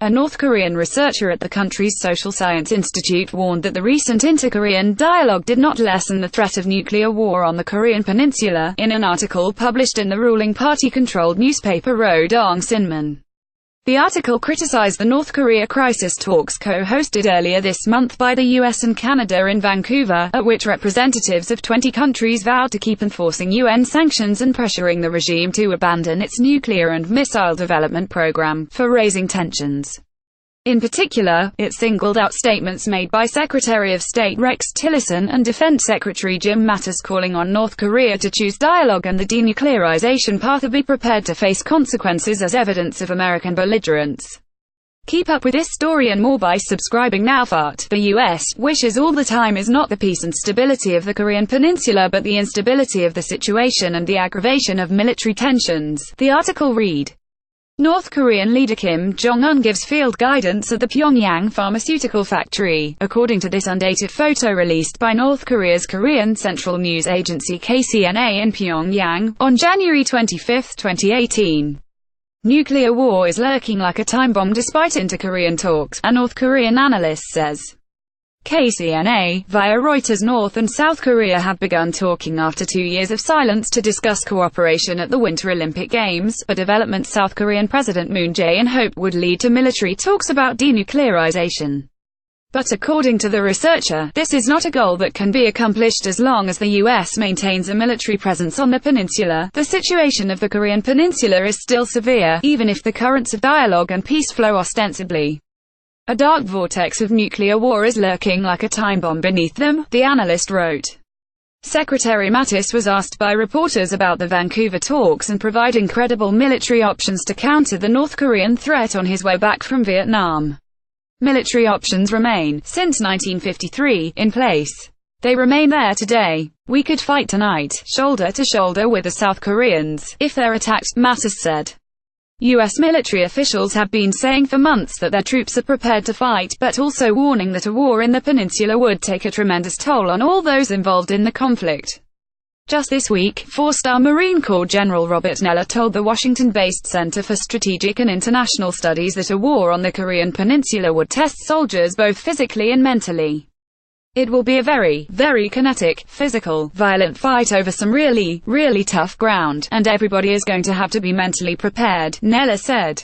A North Korean researcher at the country's Social Science Institute warned that the recent inter-Korean dialogue did not lessen the threat of nuclear war on the Korean peninsula, in an article published in the ruling party-controlled newspaper Rodong Sinmun. The article criticized the North Korea crisis talks co-hosted earlier this month by the US and Canada in Vancouver, at which representatives of 20 countries vowed to keep enforcing UN sanctions and pressuring the regime to abandon its nuclear and missile development program, for raising tensions. In particular, it singled out statements made by Secretary of State Rex Tillerson and Defense Secretary Jim Mattis calling on North Korea to choose dialogue and the denuclearization path, or be prepared to face consequences as evidence of American belligerence. Keep up with this story and more by subscribing now. The U.S. wishes all the time is not the peace and stability of the Korean peninsula but the instability of the situation and the aggravation of military tensions, the article read. North Korean leader Kim Jong-un gives field guidance at the Pyongyang pharmaceutical factory, according to this undated photo released by North Korea's Korean Central News Agency KCNA in Pyongyang, on January 25, 2018. Nuclear war is lurking like a time bomb despite inter-Korean talks, a North Korean analyst says. KCNA, via Reuters. North and South Korea have begun talking after 2 years of silence to discuss cooperation at the Winter Olympic Games, a development South Korean President Moon Jae-in hoped would lead to military talks about denuclearization. But according to the researcher, this is not a goal that can be accomplished as long as the U.S. maintains a military presence on the peninsula. The situation of the Korean peninsula is still severe, even if the currents of dialogue and peace flow ostensibly. A dark vortex of nuclear war is lurking like a time bomb beneath them, the analyst wrote. Secretary Mattis was asked by reporters about the Vancouver talks and providing credible military options to counter the North Korean threat on his way back from Vietnam. Military options remain, since 1953, in place. They remain there today. We could fight tonight, shoulder to shoulder with the South Koreans, if they're attacked, Mattis said. U.S. military officials have been saying for months that their troops are prepared to fight, but also warning that a war in the peninsula would take a tremendous toll on all those involved in the conflict. Just this week, 4-star Marine Corps General Robert Neller told the Washington-based Center for Strategic and International Studies that a war on the Korean peninsula would test soldiers both physically and mentally. It will be a very, very kinetic, physical, violent fight over some really, really tough ground, and everybody is going to have to be mentally prepared, Neller said.